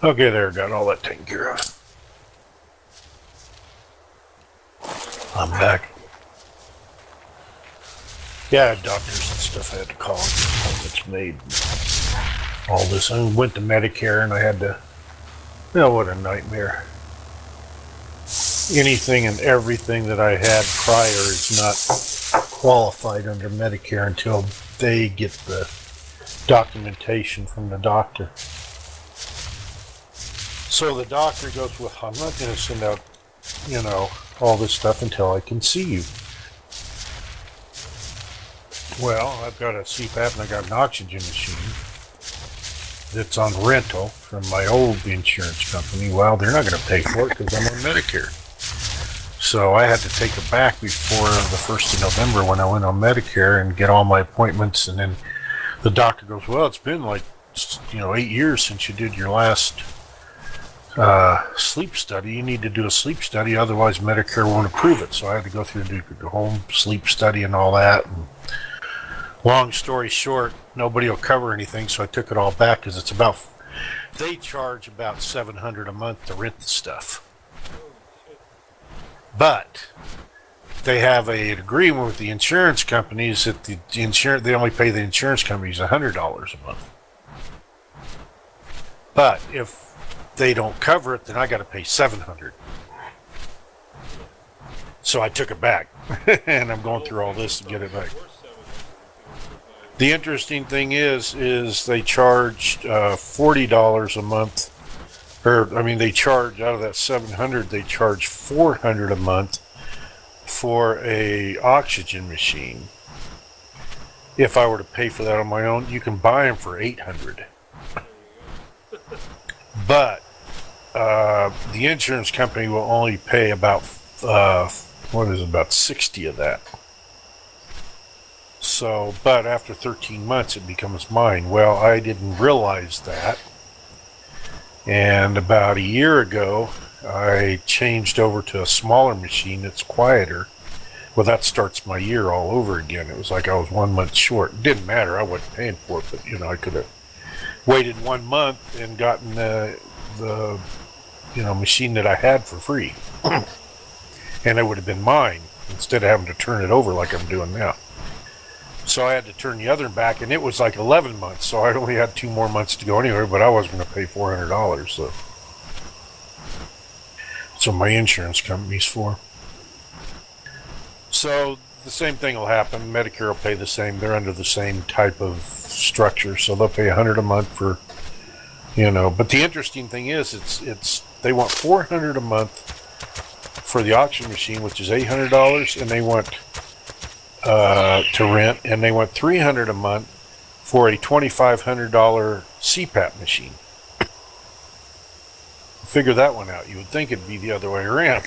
Okay, there, got all that taken care of. I'm back. Yeah, doctors and stuff I had to call and get appointments made. All this. I went to Medicare and I had to, what a nightmare. Anything and everything that I had prior is not qualified under Medicare until they get the documentation from the doctor. So the doctor goes, well, I'm not going to send out, all this stuff until I can see you. Well, I've got a CPAP and I got an oxygen machine that's on rental from my old insurance company. Well, they're not going to pay for it because I'm on Medicare. So I had to take it back before the 1st of November when I went on Medicare and get all my appointments. And then the doctor goes, well, it's been 8 years since you did your last sleep study. You need to do a sleep study, otherwise Medicare won't approve it. So I had to go through and do the whole sleep study and all that. And long story short, nobody will cover anything, so I took it all back because they charge about $700 a month to rent the stuff. But they have an agreement with the insurance companies that they only pay the insurance companies $100 a month. But if they don't cover it, then I got to pay $700. So I took it back, and I'm going through all this to get it back. The interesting thing is they charged $40 a month, they charge out of that $700, they charge $400 a month for a oxygen machine. If I were to pay for that on my own, you can buy them for $800. But the insurance company will only pay about about 60 of that. So, but after 13 months, it becomes mine. Well, I didn't realize that. And about a year ago, I changed over to a smaller machine that's quieter. Well, that starts my year all over again. It was like I was 1 month short. It didn't matter. I wasn't paying for it, but, I could have waited 1 month and gotten the machine that I had for free. And it would have been mine instead of having to turn it over like I'm doing now. So I had to turn the other back, and it was like 11 months, so I only had 2 more months to go anyway, but I wasn't going to pay $400, so. That's what my insurance company's for. So the same thing will happen. Medicare will pay the same. They're under the same type of structure, so they'll pay $100 a month for, But the interesting thing is, they want $400 a month for the oxygen machine, which is $800, and they want to rent, and they want $300 a month for a $2,500 CPAP machine. Figure that one out. You would think it'd be the other way around.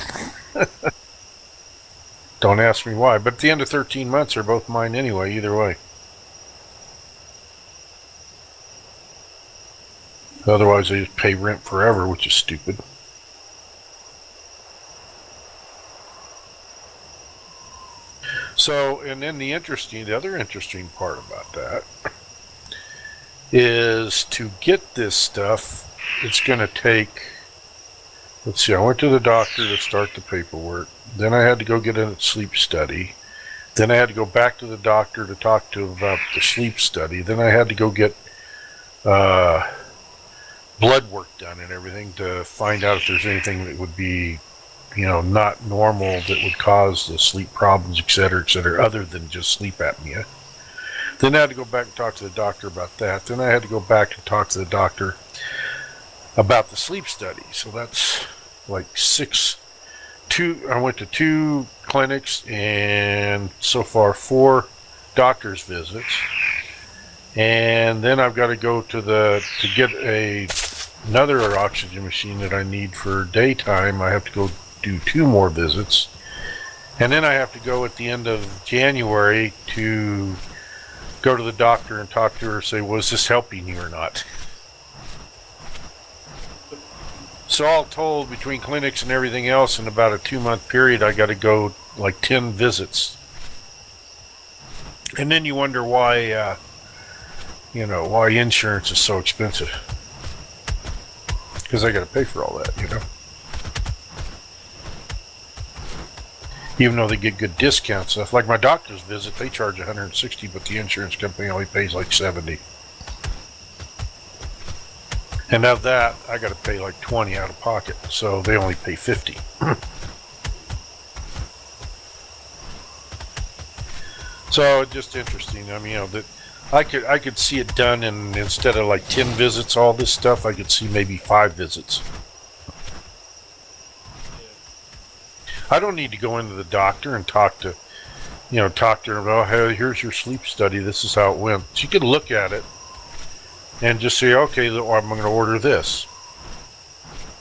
Don't ask me why, but at the end of 13 months, they're both mine anyway, either way. Otherwise, they just pay rent forever, which is stupid. So, and then the other interesting part about that is to get this stuff, it's going to take, let's see, I went to the doctor to start the paperwork. Then I had to go get a sleep study. Then I had to go back to the doctor to talk to him about the sleep study. Then I had to go get blood work done and everything to find out if there's anything that would be not normal that would cause the sleep problems, et cetera, other than just sleep apnea. Then I had to go back and talk to the doctor about that. Then I had to go back and talk to the doctor about the sleep study. So that's like I went to 2 clinics and so far 4 doctor's visits. And then I've got to go to get another oxygen machine that I need for daytime. I have to go do 2 more visits, and then I have to go at the end of January to go to the doctor and talk to her, say, was this helping you or not? So all told, between clinics and everything else, in about a 2-month period, I got to go like 10 visits. And then you wonder why, why insurance is so expensive. because I got to pay for all that, you know. Even though they get good discount stuff, like my doctor's visit, they charge $160, but the insurance company only pays like $70. And of that, I got to pay like $20 out of pocket, so they only pay $50. So it's just interesting. I mean, you know, that I could see it done, and instead of like 10 visits, all this stuff, I could see maybe 5 visits. I don't need to go into the doctor and talk to her about, hey, here's your sleep study. This is how it went. She could look at it and just say, okay, I'm going to order this.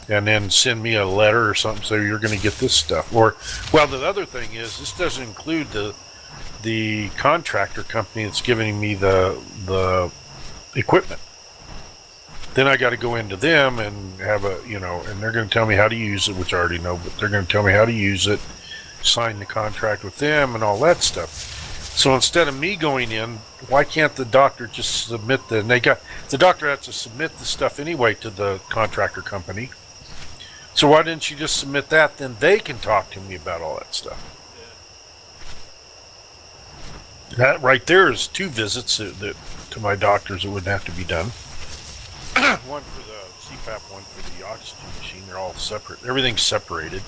And then send me a letter or something, so you're going to get this stuff. Or, well, the other thing is, this doesn't include the contractor company that's giving me the equipment. Then I got to go into them and have and they're going to tell me how to use it, which I already know, but they're going to tell me how to use it, sign the contract with them, and all that stuff. So instead of me going in, why can't the doctor just submit the doctor has to submit the stuff anyway to the contractor company. So why didn't you just submit that? Then they can talk to me about all that stuff. That right there is 2 visits that to my doctors that wouldn't have to be done. One for the CPAP, one for the oxygen machine. They're all separate. Everything's separated.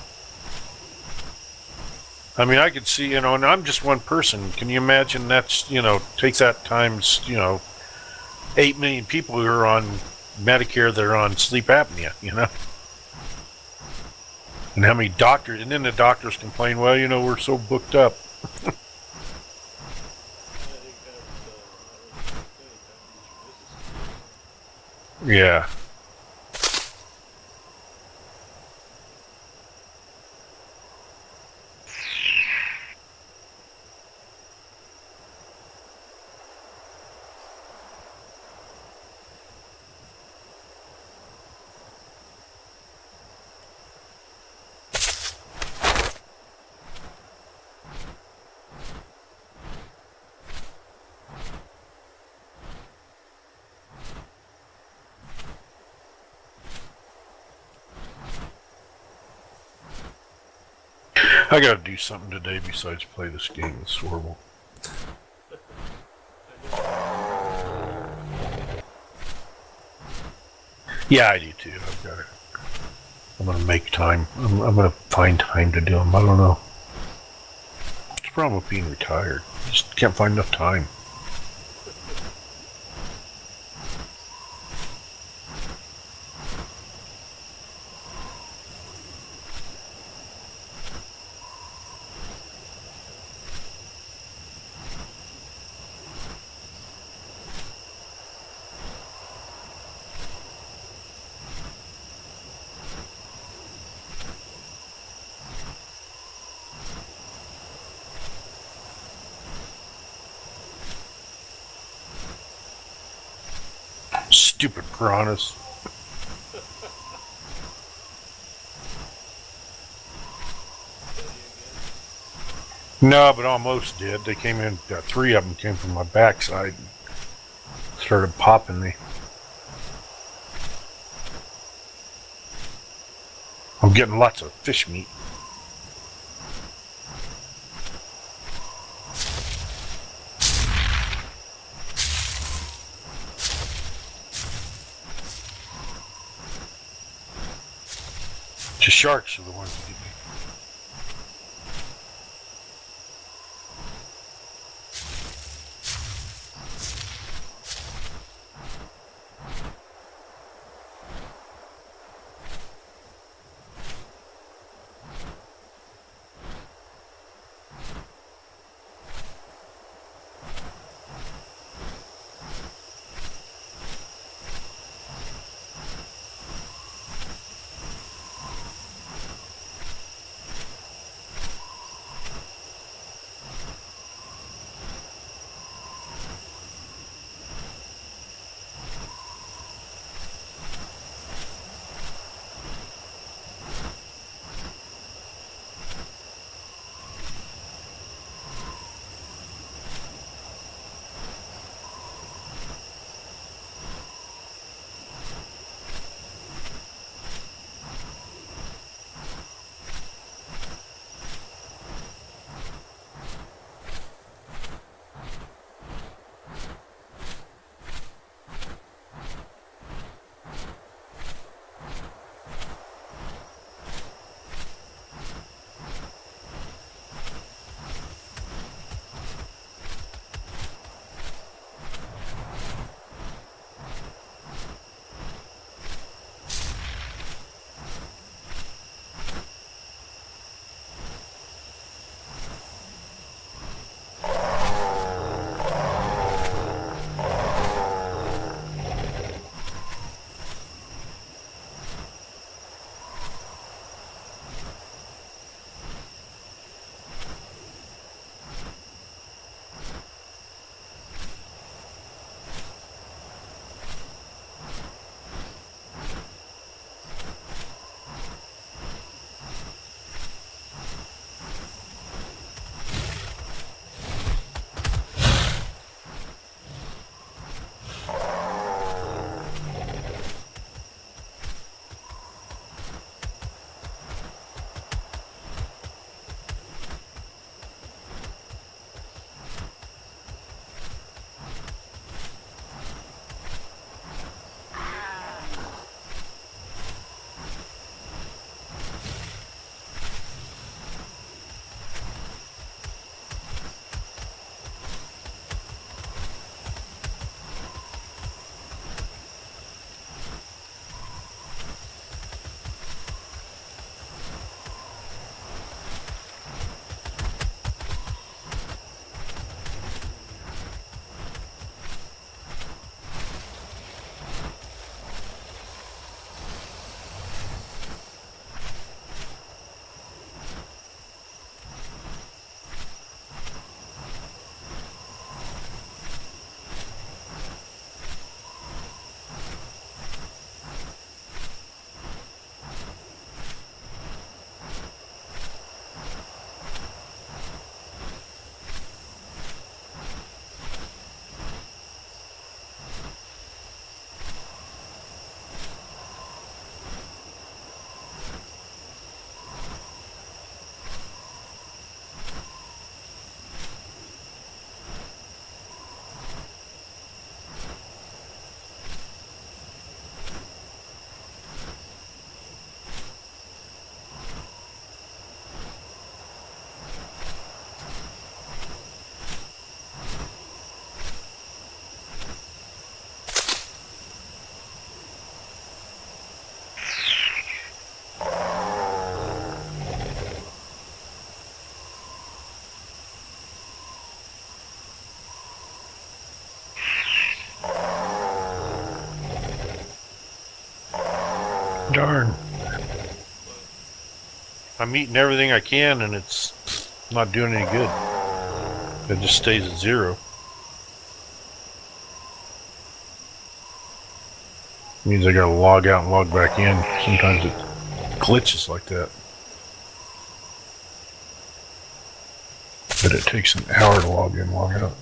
I mean, I could see, and I'm just one person. Can you imagine that's, take that times, 8 million people who are on Medicare that are on sleep apnea, And how many doctors, and then the doctors complain, well, we're so booked up. Yeah. I gotta do something today besides play this game. It's horrible. Yeah, I do too. I'm gonna make time. I'm gonna find time to do them. I don't know. It's the problem with being retired. Just can't find enough time. Stupid piranhas. No, but almost did. They came in, 3 of them came from my backside and started popping me. I'm getting lots of fish meat. The sharks are the ones that get me. darn. I'm eating everything I can and it's not doing any good. It just stays at 0. Means I gotta log out and log back in. Sometimes it glitches like that. But it takes an hour to log in and log out.